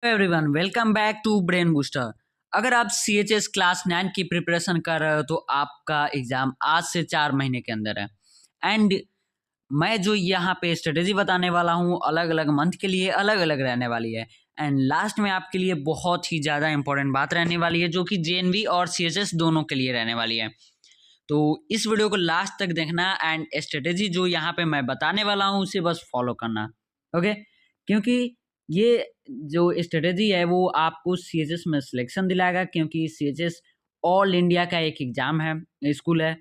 Everyone welcome back to brain booster. अगर आप CHS class 9 की प्रिपरेशन कर रहे हो तो आपका एग्जाम आज से 4 महीने के अंदर है। एंड मैं जो यहाँ पे स्ट्रेटेजी बताने वाला हूँ अलग अलग मंथ के लिए अलग अलग रहने वाली है। एंड लास्ट में आपके लिए बहुत ही ज़्यादा इंपॉर्टेंट बात रहने वाली है जो कि JNV और CHS दोनों के लिए रहने वाली है। तो इस वीडियो को लास्ट तक देखना एंड स्ट्रेटेजी जो यहाँ पे मैं बताने वाला हूँ उसे बस फॉलो करना। ओके, क्योंकि ये जो स्ट्रेटेजी है वो आपको CHS में सिलेक्शन दिलाएगा, क्योंकि CHS ऑल इंडिया का एक एग्ज़ाम है, स्कूल है।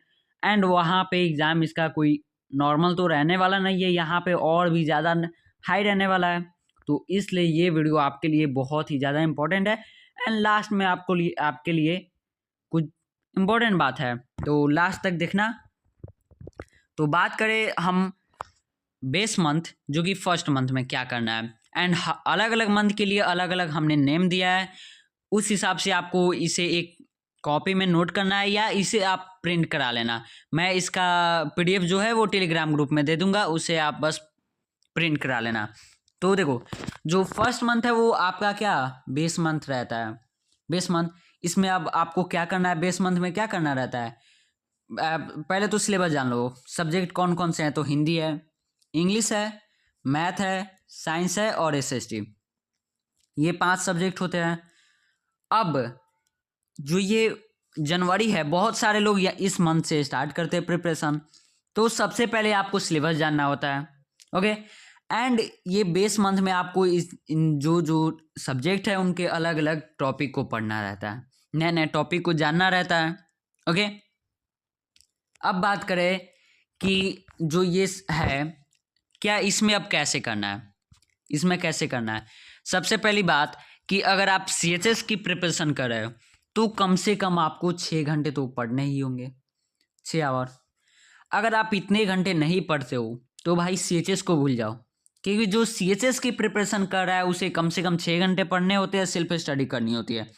एंड वहाँ पे एग्ज़ाम इसका कोई नॉर्मल तो रहने वाला नहीं है, यहाँ पे और भी ज़्यादा हाई रहने वाला है। तो इसलिए ये वीडियो आपके लिए बहुत ही ज़्यादा इम्पोर्टेंट है। एंड लास्ट में आपके लिए कुछ इम्पोर्टेंट बात है, तो लास्ट तक देखना। तो बात करें हम बेस मंथ जो कि फर्स्ट मंथ में क्या करना है, एंड अलग अलग मंथ के लिए अलग अलग हमने नेम दिया है। उस हिसाब से आपको इसे एक कॉपी में नोट करना है या इसे आप प्रिंट करा लेना। मैं इसका PDF जो है वो टेलीग्राम ग्रुप में दे दूंगा, उसे आप बस प्रिंट करा लेना। तो देखो, जो फर्स्ट मंथ है वो आपका क्या बेस मंथ रहता है। बेस मंथ, इसमें अब आपको क्या करना है, बेस मंथ में क्या करना रहता है। पहले तो सिलेबस जान लो, सब्जेक्ट कौन कौन से हैं। तो हिंदी है, इंग्लिश है, मैथ है, साइंस है और SST, ये 5 सब्जेक्ट होते हैं। अब जो ये जनवरी है, बहुत सारे लोग इस मंथ से स्टार्ट करते हैं प्रिपरेशन। तो सबसे पहले आपको सिलेबस जानना होता है। ओके, एंड ये बेस मंथ में आपको जो जो सब्जेक्ट है उनके अलग अलग टॉपिक को पढ़ना रहता है, नए नए टॉपिक को जानना रहता है। ओके, अब बात करें कि जो ये है क्या इसमें अब कैसे करना है, इसमें कैसे करना है। सबसे पहली बात कि अगर आप CHS की प्रिपरेशन कर रहे हो तो कम से कम आपको 6 घंटे तो पढ़ने ही होंगे, 6 आवर। अगर आप इतने घंटे नहीं पढ़ते हो तो भाई CHS को भूल जाओ, क्योंकि जो CHS की प्रिपरेशन कर रहा है उसे कम से कम 6 घंटे पढ़ने होते हैं, सेल्फ स्टडी करनी होती है।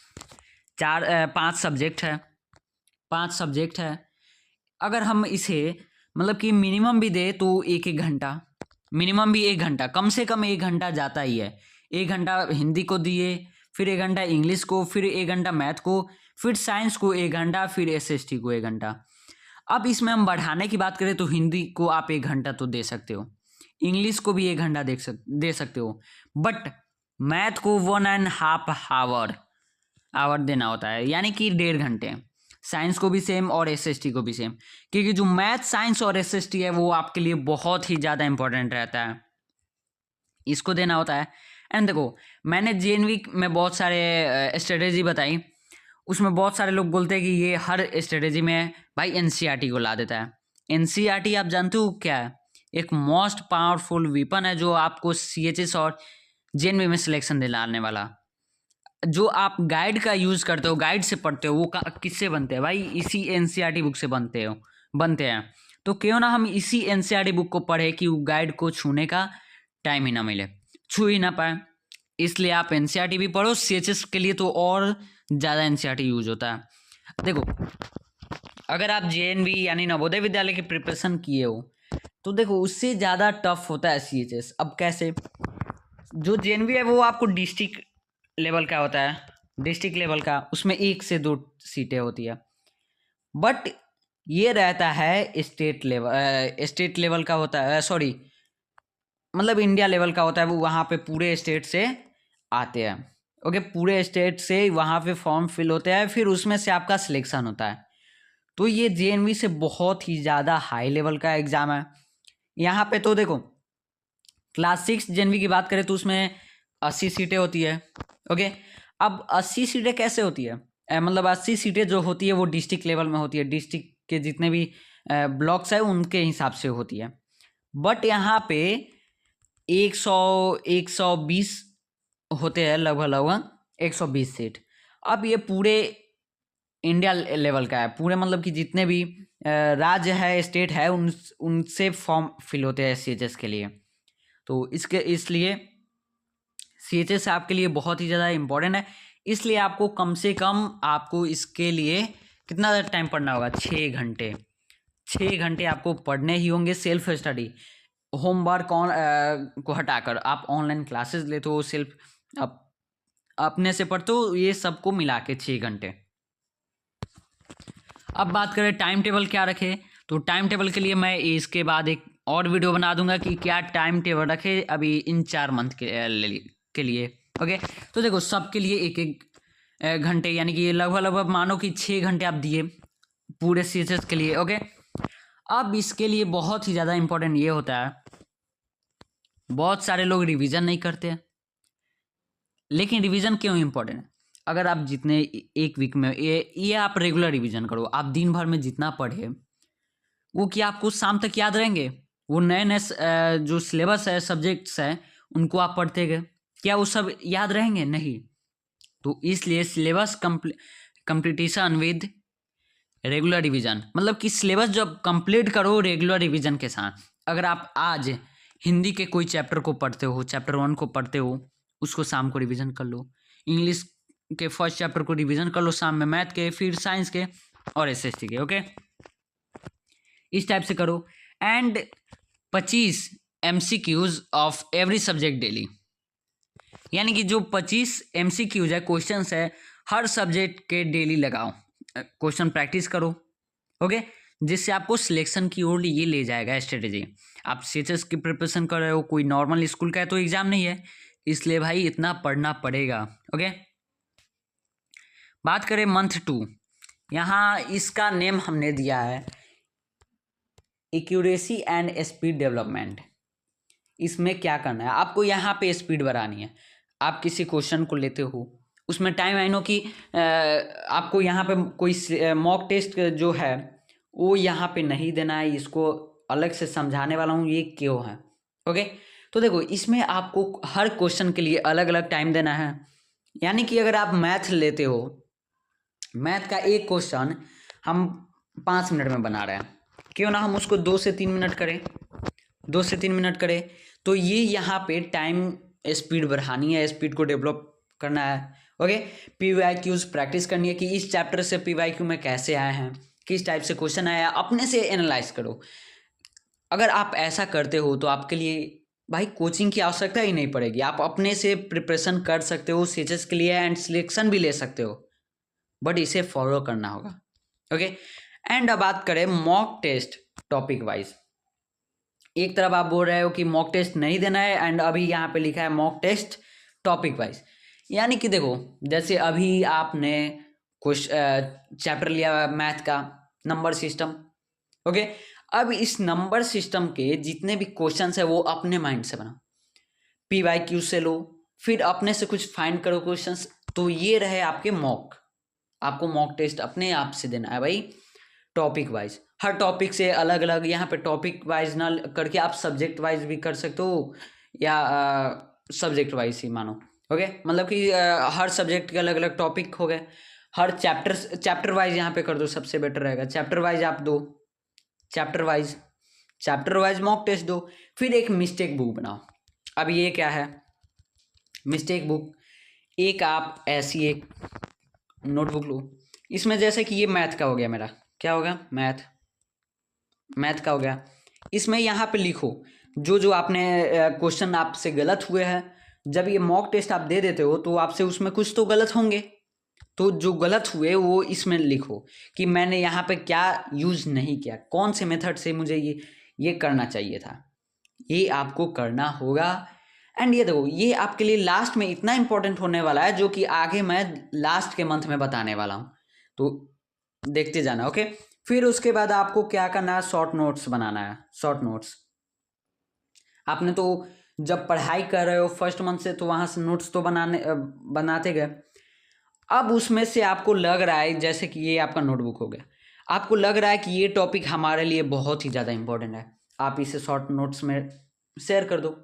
5 सब्जेक्ट है। अगर हम इसे मतलब कि मिनिमम भी दे तो 1-1 घंटा, मिनिमम भी 1 घंटा, कम से कम 1 घंटा जाता ही है। 1 घंटा हिंदी को दिए, फिर 1 घंटा इंग्लिश को, फिर 1 घंटा मैथ को, फिर साइंस को 1 घंटा, फिर SST को 1 घंटा। अब इसमें हम बढ़ाने की बात करें तो हिंदी को आप 1 घंटा तो दे सकते हो, इंग्लिश को भी 1 घंटा दे सकते हो, बट मैथ को 1.5 आवर देना होता है, यानी कि 1.5 घंटे। साइंस को भी सेम और SST को भी सेम, क्योंकि जो मैथ, साइंस और SST है वो आपके लिए बहुत ही ज़्यादा इंपॉर्टेंट रहता है, इसको देना होता है। एंड देखो, मैंने JNV में बहुत सारे स्ट्रेटेजी बताई, उसमें बहुत सारे लोग बोलते हैं कि ये हर स्ट्रेटेजी में भाई NCERT को ला देता है। NCERT आप जानते हो क्या है, एक मोस्ट पावरफुल वेपन है जो आपको CHS और JNV में सिलेक्शन दिलाने वाला। जो आप गाइड का यूज़ करते हो, गाइड से पढ़ते हो, वो किससे बनते हैं भाई, इसी NCERT बुक से बनते हैं। तो क्यों ना हम इसी NCERT बुक को पढ़े कि गाइड को छूने का टाइम ही ना मिले, छू ही ना पाए। इसलिए आप NCERT भी पढ़ो, CHS के लिए तो और ज़्यादा NCERT यूज होता है। देखो, अगर आप JNV यानी नवोदय विद्यालय की प्रिपरेशन किए हो तो देखो उससे ज़्यादा टफ होता है CHS। अब कैसे, जो JNV है वो आपको डिस्ट्रिक्ट लेवल का होता है, डिस्ट्रिक्ट लेवल का, उसमें 1 से 2 सीटें होती है। बट ये रहता है स्टेट लेवल का होता है, सॉरी मतलब इंडिया लेवल का होता है। वो वहाँ पे पूरे स्टेट से आते हैं। ओके, पूरे स्टेट से वहाँ पे फॉर्म फिल होते हैं, फिर उसमें से आपका सिलेक्शन होता है। तो ये JNV से बहुत ही ज़्यादा हाई लेवल का एग्ज़ाम है। यहाँ पे तो देखो, क्लास 6 JNV की बात करें तो उसमें 80 सीटें होती है। ओके, अब 80 सीटें कैसे होती है, मतलब 80 सीटें जो होती है वो डिस्ट्रिक्ट लेवल में होती है, डिस्ट्रिक्ट के जितने भी ब्लॉक्स है उनके हिसाब से होती है। बट यहाँ पे 120 होते हैं, लगभग 120 सीट। अब ये पूरे इंडिया लेवल का है, पूरे मतलब कि जितने भी राज्य है, स्टेट है, उनसे फॉर्म फिल होते हैं CHS के लिए। तो इसलिए CHS आपके लिए बहुत ही ज़्यादा इम्पोर्टेंट है। इसलिए आपको कम से कम आपको इसके लिए कितना टाइम पढ़ना होगा, 6 घंटे। 6 घंटे आपको पढ़ने ही होंगे, सेल्फ स्टडी। होमवर्क को हटाकर आप ऑनलाइन क्लासेस लेते हो, सेल्फ आप अपने से पढ़ते हो, ये सबको मिला के 6 घंटे। अब बात करें टाइम टेबल क्या रखे, तो टाइम टेबल के लिए मैं इसके बाद एक और वीडियो बना दूंगा कि क्या टाइम टेबल रखे अभी इन 4 मंथ के लिए। ओके, तो देखो सबके लिए एक एक घंटे, यानी कि लगभग लगभग मानो कि 6 घंटे आप दिए पूरे सीरीज के लिए। ओके, अब इसके लिए बहुत ही ज़्यादा इंपॉर्टेंट ये होता है, बहुत सारे लोग रिवीजन नहीं करते। लेकिन रिवीजन क्यों इंपॉर्टेंट है? अगर आप जितने एक वीक में ये आप रेगुलर रिवीजन करो, आप दिन भर में जितना पढ़े वो क्या आपको शाम तक याद रहेंगे? वो नए नए जो सिलेबस है, सब्जेक्ट्स है, उनको आप पढ़ते गए, क्या वो सब याद रहेंगे? नहीं। तो इसलिए syllabus completion with regular revision, मतलब कि सिलेबस जब कंप्लीट करो रेगुलर रिवीजन के साथ। अगर आप आज हिंदी के कोई चैप्टर को पढ़ते हो, चैप्टर 1 को पढ़ते हो, उसको शाम को रिवीजन कर लो। इंग्लिश के फर्स्ट चैप्टर को रिवीजन कर लो शाम में, मैथ के, फिर साइंस के और एसएसटी के। ओके, इस टाइप से करो। And 25 MCQs of every subject daily, यानी कि जो 25 MCQs है, क्वेश्चंस है, हर सब्जेक्ट के डेली लगाओ, क्वेश्चन प्रैक्टिस करो। ओके, जिससे आपको सिलेक्शन की ओर ये ले जाएगा स्ट्रेटेजी। आप सीएचएस की प्रिपरेशन कर रहे हो, कोई नॉर्मल स्कूल का है तो एग्जाम नहीं है, इसलिए भाई इतना पढ़ना पड़ेगा। ओके, बात करें मंथ 2, यहाँ इसका नेम हमने दिया है एक्यूरेसी एंड स्पीड डेवलपमेंट। इसमें क्या करना है आपको? यहाँ पे स्पीड बढ़ानी है। आप किसी क्वेश्चन को लेते हो, उसमें टाइम आई नो कि आपको यहाँ पे कोई मॉक टेस्ट जो है वो यहाँ पे नहीं देना है, इसको अलग से समझाने वाला हूँ ये क्यों है। ओके, तो देखो इसमें आपको हर क्वेश्चन के लिए अलग अलग टाइम देना है। यानी कि अगर आप मैथ लेते हो, मैथ का एक क्वेश्चन हम 5 मिनट में बना रहे हैं, क्यों ना हम उसको 2 से 3 मिनट करें, 2 से 3 मिनट करें। तो ये यहाँ पे टाइम स्पीड बढ़ानी है, स्पीड को डेवलप करना है। ओके, PYQs प्रैक्टिस करनी है कि इस चैप्टर से PYQ में कैसे आए हैं, किस टाइप से क्वेश्चन आया, अपने से एनालाइज करो। अगर आप ऐसा करते हो तो आपके लिए भाई कोचिंग की आवश्यकता ही नहीं पड़ेगी, आप अपने से प्रिपरेशन कर सकते हो सीएचएस के लिए एंड सिलेक्शन भी ले सकते हो, बट इसे फॉलो करना होगा। ओके, एंड अब बात करें मॉक टेस्ट टॉपिक वाइज। एक तरफ आप बोल रहे हो कि मॉक टेस्ट नहीं देना है, एंड अभी यहाँ पे लिखा है मॉक टेस्ट टॉपिक वाइज। यानी कि देखो जैसे अभी आपने कुछ चैप्टर लिया मैथ का नंबर सिस्टम। ओके, अब इस नंबर सिस्टम के जितने भी क्वेश्चंस है वो अपने माइंड से बनाओ, PYQ से लो, फिर अपने से कुछ फाइंड करो क्वेश्चंस। तो ये रहे आपके मॉक, आपको मॉक टेस्ट अपने आप से देना है भाई, टॉपिक वाइज, हर टॉपिक से अलग अलग। यहाँ पे टॉपिक वाइज ना करके आप सब्जेक्ट वाइज भी कर सकते हो, या सब्जेक्ट वाइज ही मानो। ओके, मतलब कि हर सब्जेक्ट के अलग अलग टॉपिक हो गए, हर चैप्टर वाइज यहाँ पे कर दो, सबसे बेटर रहेगा। चैप्टर वाइज आप दो, चैप्टर वाइज मॉक टेस्ट दो, फिर एक मिस्टेक बुक बनाओ। अब ये क्या है मिस्टेक बुक? एक आप ऐसी एक नोटबुक लो, इसमें जैसे कि ये मैथ का हो गया, मेरा क्या होगा, मैथ का हो गया। इसमें यहाँ पे लिखो जो आपने क्वेश्चन आपसे गलत हुए हैं। जब ये मॉक टेस्ट आप दे देते हो तो आपसे उसमें कुछ तो गलत होंगे, तो जो गलत हुए वो इसमें लिखो कि मैंने यहाँ पे क्या यूज नहीं किया, कौन से मेथड से मुझे ये करना चाहिए था, ये आपको करना होगा। एंड ये देखो ये आपके लिए लास्ट में इतना इंपॉर्टेंट होने वाला है, जो कि आगे मैं लास्ट के मंथ में बताने वाला हूँ, तो देखते जाना। ओके, फिर उसके बाद आपको क्या करना है, शॉर्ट नोट्स बनाना है। शॉर्ट नोट्स आपने तो जब पढ़ाई कर रहे हो फर्स्ट मंथ से, तो वहाँ से नोट्स तो बनाते गए। अब उसमें से आपको लग रहा है, जैसे कि ये आपका नोटबुक हो गया, आपको लग रहा है कि ये टॉपिक हमारे लिए बहुत ही ज़्यादा इंपॉर्टेंट है, आप इसे शॉर्ट नोट्स में शेयर कर दो।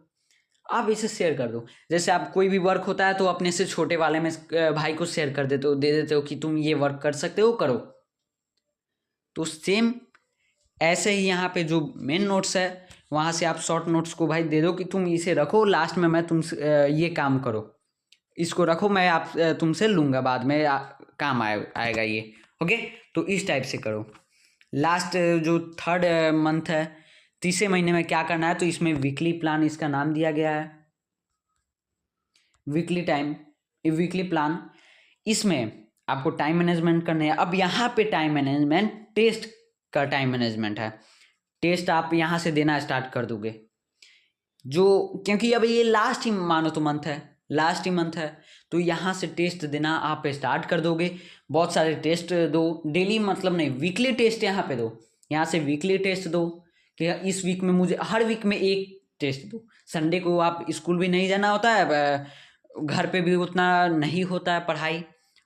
आप इसे शेयर कर दो, जैसे आप कोई भी वर्क होता है तो अपने से छोटे वाले में भाई को शेयर कर देते हो, दे देते हो कि तुम ये वर्क कर सकते हो, करो। तो सेम ऐसे ही यहाँ पे जो मेन नोट्स है वहाँ से आप शॉर्ट नोट्स को भाई दे दो कि तुम इसे रखो, लास्ट में मैं तुमसे ये काम करो, इसको रखो, मैं आप तुमसे लूँगा बाद में, काम आएगा ये। ओके, तो इस टाइप से करो। लास्ट जो 3rd मंथ है, तीसरे महीने में क्या करना है, तो इसमें वीकली प्लान, इसका नाम दिया गया है वीकली टाइम वीकली प्लान, इसमें आपको टाइम मैनेजमेंट करने है। अब यहाँ पे टाइम मैनेजमेंट टेस्ट का टाइम मैनेजमेंट है। टेस्ट आप यहाँ से देना स्टार्ट कर दोगे, जो क्योंकि अब ये लास्ट ही मानो तो मंथ है, लास्ट ही मंथ है, तो यहाँ से टेस्ट देना आप स्टार्ट कर दोगे। बहुत सारे टेस्ट दो, डेली मतलब नहीं, वीकली टेस्ट यहाँ पे दो। यहाँ से वीकली टेस्ट दो कि इस वीक में मुझे, हर वीक में एक टेस्ट दो। संडे को आप स्कूल भी नहीं जाना होता है, घर पे भी उतना नहीं होता है पढ़ाई,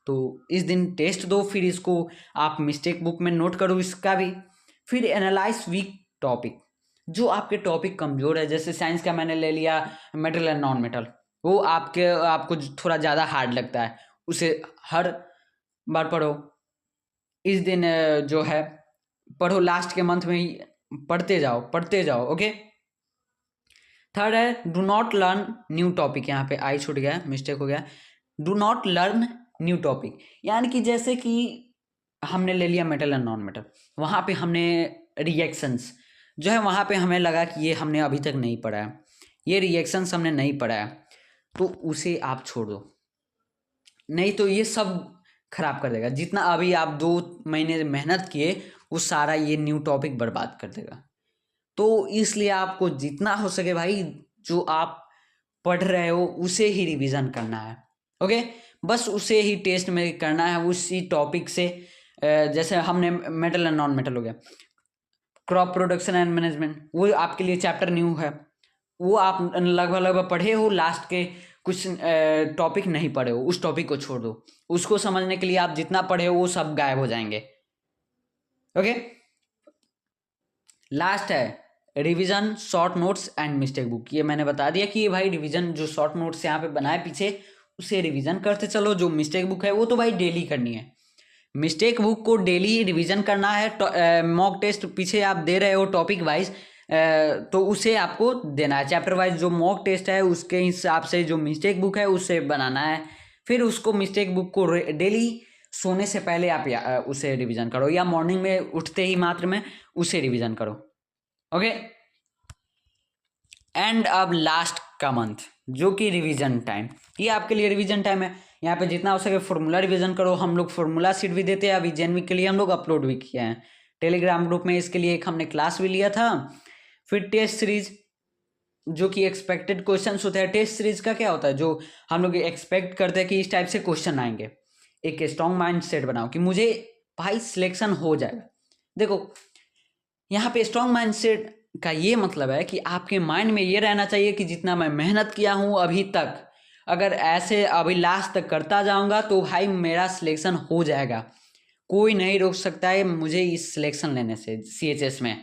तो इस दिन टेस्ट दो। फिर इसको आप मिस्टेक बुक में नोट करो इसका भी। फिर एनालाइज वीक टॉपिक, जो आपके टॉपिक कमज़ोर है, जैसे साइंस का मैंने ले लिया मेटल एंड नॉन मेटल, वो आपको थोड़ा ज़्यादा हार्ड लगता है, उसे हर बार पढ़ो। इस दिन जो है पढ़ो, लास्ट के मंथ में ही पढ़ते जाओ। ओके। थर्ड है do not learn new topic, यहाँ पे आई छूट गया, मिस्टेक हो गया। Do not learn new topic, यानी कि जैसे कि हमने ले लिया मेटल एंड नॉन मेटल, वहाँ पे हमने रिएक्शंस जो है, वहाँ पे हमें लगा कि ये हमने अभी तक नहीं पढ़ा है, ये रिएक्शंस हमने नहीं पढ़ा है, तो उसे आप छोड़ दो, नहीं तो ये सब खराब कर देगा। जितना अभी आप 2 महीने मेहनत किए, वो सारा ये न्यू टॉपिक बर्बाद कर देगा। तो इसलिए आपको जितना हो सके भाई, जो आप पढ़ रहे हो उसे ही रिवीजन करना है। ओके, बस उसे ही टेस्ट में करना है, उसी टॉपिक से। जैसे हमने मेटल एंड नॉन मेटल हो गया, क्रॉप प्रोडक्शन एंड मैनेजमेंट, वो आपके लिए चैप्टर न्यू है, वो आप लगभग पढ़े हो, लास्ट के कुछ टॉपिक नहीं पढ़े हो, उस टॉपिक को छोड़ दो। उसको समझने के लिए आप जितना पढ़े हो वो सब गायब हो जाएंगे। ओके। लास्ट है revision short notes and mistake book. ये मैंने बता दिया कि भाई रिवीजन जो शॉर्ट नोट्स यहाँ पे बनाए पीछे, उसे रिवीजन करते चलो। जो मिस्टेक बुक है वो तो भाई डेली करनी है, मिस्टेक बुक को डेली रिवीजन करना है। मॉक टेस्ट पीछे आप दे रहे हो टॉपिक वाइज, तो उसे आपको देना है चैप्टर वाइज। जो मॉक टेस्ट है उसके हिसाब से जो मिस्टेक बुक है उसे बनाना है। फिर उसको मिस्टेक बुक को डेली सोने से पहले आप उसे रिवीजन करो, या मॉर्निंग में उठते ही मात्र में उसे रिवीजन करो। ओके। एंड अब लास्ट का मंथ जो कि रिवीजन टाइम, ये आपके लिए रिवीजन टाइम है। यहाँ पे जितना हो सके फॉर्मूला रिवीजन करो। हम लोग फॉर्मूला शीट भी देते हैं, अभी जेनवी के लिए हम लोग अपलोड भी किए हैं टेलीग्राम ग्रुप में, इसके लिए एक हमने क्लास भी लिया था। फिर टेस्ट सीरीज, जो कि एक्सपेक्टेड क्वेश्चन होते हैं। टेस्ट सीरीज का क्या होता है, जो हम लोग एक्सपेक्ट करते हैं कि इस टाइप से क्वेश्चन आएंगे। एक स्ट्रॉन्ग माइंड सेट बनाओ कि मुझे भाई सिलेक्शन हो जाएगा। देखो यहाँ पे स्ट्रॉन्ग माइंड सेट का ये मतलब है कि आपके माइंड में ये रहना चाहिए कि जितना मैं मेहनत किया हूँ अभी तक, अगर ऐसे अभी लास्ट तक करता जाऊँगा तो भाई मेरा सिलेक्शन हो जाएगा, कोई नहीं रोक सकता है मुझे इस सिलेक्शन लेने से CHS में।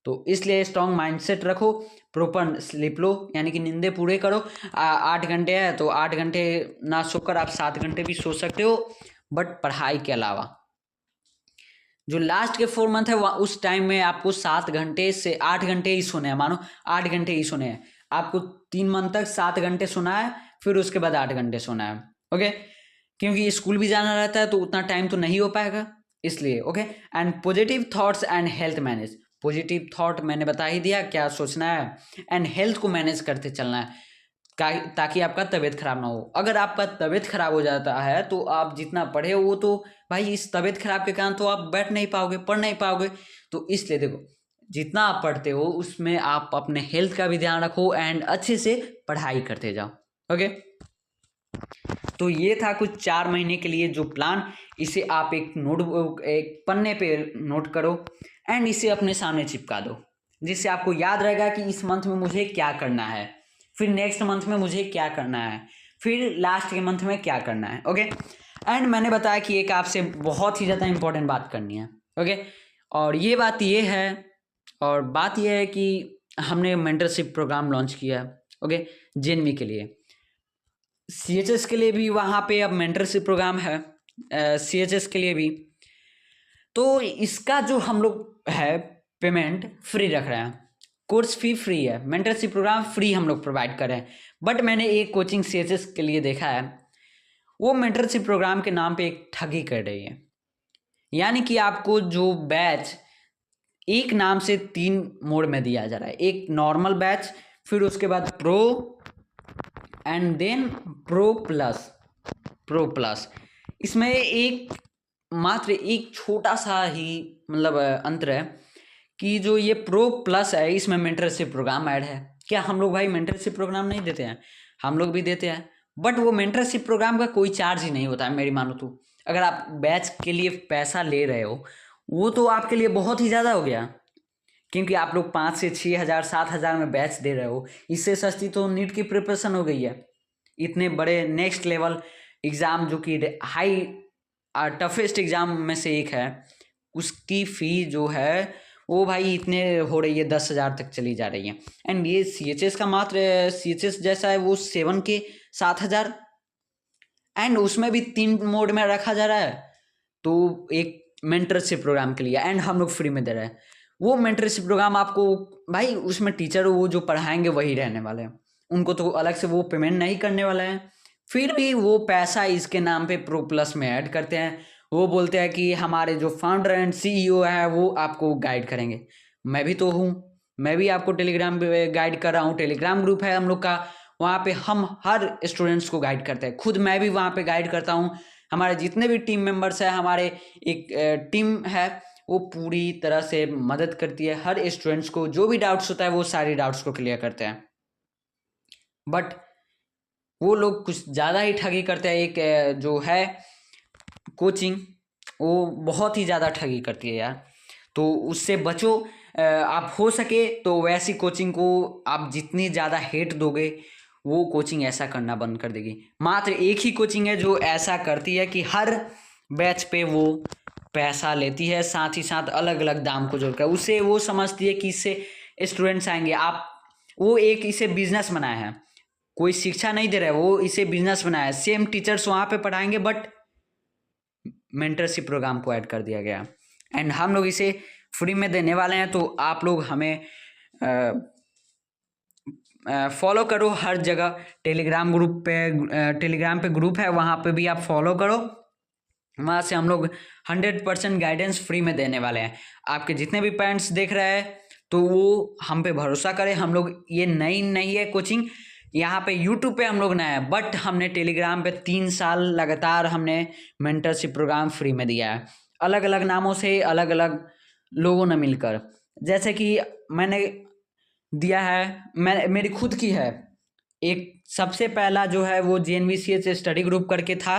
तो इसलिए स्ट्रॉन्ग माइंडसेट रखो, प्रॉपर स्लीप लो, यानी कि नींदे पूरे करो। 8 घंटे है तो 8 घंटे ना सोकर आप 7 घंटे भी सो सकते हो, बट पढ़ाई के अलावा। जो लास्ट के 4 मंथ है उस टाइम में आपको 7 घंटे से 8 घंटे ही सोने हैं, मानो 8 घंटे ही सोने हैं आपको। 3 मंथ तक 7 घंटे सोना है, फिर उसके बाद 8 घंटे सोना है। ओके, क्योंकि स्कूल भी जाना रहता है तो उतना टाइम तो नहीं हो पाएगा, इसलिए। Okay. And positive thoughts and health manage. Positive thought मैंने बता ही दिया क्या सोचना है, एंड हेल्थ को मैनेज करते चलना है ताकि आपका तबीयत खराब ना हो। अगर आपका तबीयत खराब हो जाता है तो आप जितना पढ़े हो वो तो भाई इस तबीयत खराब के कारण तो आप बैठ नहीं पाओगे, पढ़ नहीं पाओगे। तो इसलिए देखो जितना आप पढ़ते हो उसमें आप अपने हेल्थ का भी ध्यान रखो एंड अच्छे से पढ़ाई करते जाओ। ओके। तो ये था कुछ 4 महीने के लिए जो प्लान, इसे आप एक पन्ने पे नोट करो एंड इसे अपने सामने चिपका दो, जिससे आपको याद रहेगा कि इस मंथ में मुझे क्या करना है, फिर नेक्स्ट मंथ में मुझे क्या करना है, फिर लास्ट के मंथ में क्या करना है। ओके। एंड मैंने बताया कि एक आपसे बहुत ही ज़्यादा इंपॉर्टेंट बात करनी है। ओके। और ये बात ये है, और बात ये है कि हमने मेंटरशिप प्रोग्राम लॉन्च किया है। ओके, जेएनवी के लिए, CHS के लिए भी वहाँ पे अब मेंटरशिप प्रोग्राम है, CHS के लिए भी। तो इसका जो हम लोग है पेमेंट फ्री रख रहे हैं, कोर्स फी फ्री है, मेंटरशिप प्रोग्राम फ्री हम लोग प्रोवाइड कर रहे हैं। बट मैंने एक कोचिंग CHS के लिए देखा है, वो मेंटरशिप प्रोग्राम के नाम पे एक ठगी कर रही है। यानी कि आपको जो बैच एक नाम से 3 मोड में दिया जा रहा है, एक नॉर्मल बैच, फिर उसके बाद pro and then pro plus. Pro plus. इसमें मात्र एक छोटा सा ही मतलब अंतर है कि जो ये प्रो प्लस है इसमें मेंटरशिप प्रोग्राम ऐड है। क्या हम लोग भाई मेंटरशिप प्रोग्राम नहीं देते हैं? हम लोग भी देते हैं, बट वो मेंटरशिप प्रोग्राम का कोई चार्ज ही नहीं होता है मेरी मानो तो। अगर आप बैच के लिए पैसा ले रहे हो वो तो आपके लिए बहुत ही ज़्यादा हो गया, क्योंकि आप लोग 5 से 6 हज़ार 7 हज़ार में बैच दे रहे हो। इससे सस्ती तो नीट की प्रिपरेशन हो गई है। इतने बड़े नेक्स्ट लेवल एग्ज़ाम जो कि हाई टफेस्ट एग्ज़ाम में से एक है, उसकी फ़ी जो है वो भाई इतने हो रही है 10 हज़ार तक चली जा रही है। एंड ये CHS का मात्र CHS जैसा है वो 7K 7 हज़ार, एंड उसमें भी 3 मोड में रखा जा रहा है। तो एक मेंटरशिप प्रोग्राम के लिए एंड हम लोग फ्री में दे रहे हैं। वो मेंटरशिप प्रोग्राम आपको भाई उसमें टीचर वो जो पढ़ाएंगे वही रहने वाले हैं, उनको तो अलग से वो पेमेंट नहीं करने वाले हैं। फिर भी वो पैसा इसके नाम पे प्रो प्लस में ऐड करते हैं। वो बोलते हैं कि हमारे जो फाउंडर एंड CEO है वो आपको गाइड करेंगे। मैं भी तो हूँ, मैं भी आपको टेलीग्राम पे गाइड कर रहा हूँ। टेलीग्राम ग्रुप है हम लोग का, वहाँ पे हम हर स्टूडेंट्स को गाइड करते हैं। खुद मैं भी वहाँ पे गाइड करता हूँ। हमारे जितने भी टीम मेंबर्स हैं, हमारे एक टीम है वो पूरी तरह से मदद करती है हर स्टूडेंट्स को। जो भी डाउट्स होता है वो सारी डाउट्स को क्लियर करते हैं। बट वो लोग कुछ ज़्यादा ही ठगी करते हैं। एक जो है कोचिंग वो बहुत ही ज़्यादा ठगी करती है यार, तो उससे बचो। आप हो सके तो वैसी कोचिंग को आप जितनी ज़्यादा हेट दोगे वो कोचिंग ऐसा करना बंद कर देगी। मात्र एक ही कोचिंग है जो ऐसा करती है कि हर बैच पे वो पैसा लेती है, साथ ही साथ अलग अलग दाम को जोड़कर। उससे वो समझती है कि इससे स्टूडेंट्स आएंगे। वो एक इसे बिजनेस बनाया है, कोई शिक्षा नहीं दे रहा है, वो इसे बिजनेस बनाया है। सेम टीचर्स वहाँ पे पढ़ाएंगे बट मेंटरशिप प्रोग्राम को ऐड कर दिया गया एंड हम लोग इसे फ्री में देने वाले हैं। तो आप लोग हमें फॉलो करो हर जगह। टेलीग्राम पे ग्रुप है, वहाँ पे भी आप फॉलो करो। वहाँ से हम लोग 100% गाइडेंस फ्री में देने वाले हैं। आपके जितने भी पेरेंट्स देख रहे हैं तो वो हम पे भरोसा करें। हम लोग ये नई नहीं है कोचिंग, यहाँ पे यूट्यूब पे हम लोग नए हैं, बट हमने टेलीग्राम पे 3 साल लगातार हमने मेंटरशिप प्रोग्राम फ्री में दिया है, अलग अलग नामों से, अलग अलग लोगों ने मिलकर। जैसे कि मैंने दिया है, मेरी खुद की है एक। सबसे पहला जो है वो JNVCH स्टडी ग्रुप करके था,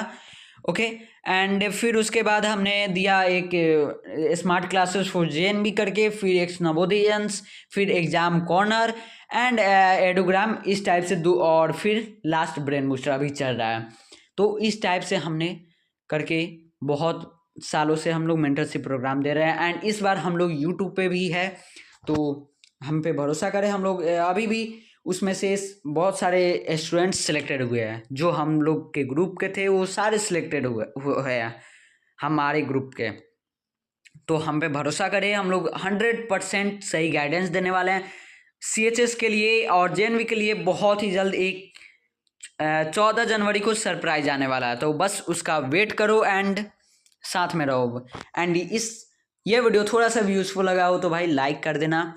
ओके। एंड फिर उसके बाद हमने दिया एक स्मार्ट क्लासेस फॉर JNV करके, फिर एक नवोदयंस, फिर एग्जाम कॉर्नर एंड एडोग्राम, इस टाइप से 2, और फिर लास्ट ब्रेन बूस्टर अभी चल रहा है। तो इस टाइप से हमने करके बहुत सालों से हम लोग मेंटरशिप प्रोग्राम दे रहे हैं। एंड इस बार हम लोग यूट्यूब पे भी है, तो हम पे भरोसा करें। हम लोग अभी भी उसमें से बहुत सारे स्टूडेंट्स सिलेक्टेड हुए हैं। जो हम लोग के ग्रुप के थे वो सारे सिलेक्टेड हुए हैं हमारे ग्रुप के। तो हम पे भरोसा करें, हम लोग 100% सही गाइडेंस देने वाले हैं। CHS के लिए और JNV के लिए बहुत ही जल्द एक 14 जनवरी को सरप्राइज आने वाला है, तो बस उसका वेट करो एंड साथ में रहो। एंड ये वीडियो थोड़ा सा भी यूजफुल लगा हो तो भाई लाइक कर देना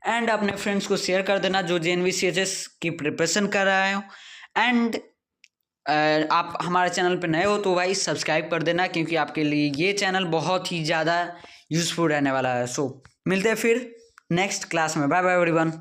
एंड अपने फ्रेंड्स को शेयर कर देना जो JNV CHS की प्रिपरेशन कर रहे हो। एंड आप हमारे चैनल पे नए हो तो भाई सब्सक्राइब कर देना, क्योंकि आपके लिए ये चैनल बहुत ही ज़्यादा यूजफुल रहने वाला है। सो मिलते हैं फिर नेक्स्ट क्लास में। Bye bye everyone.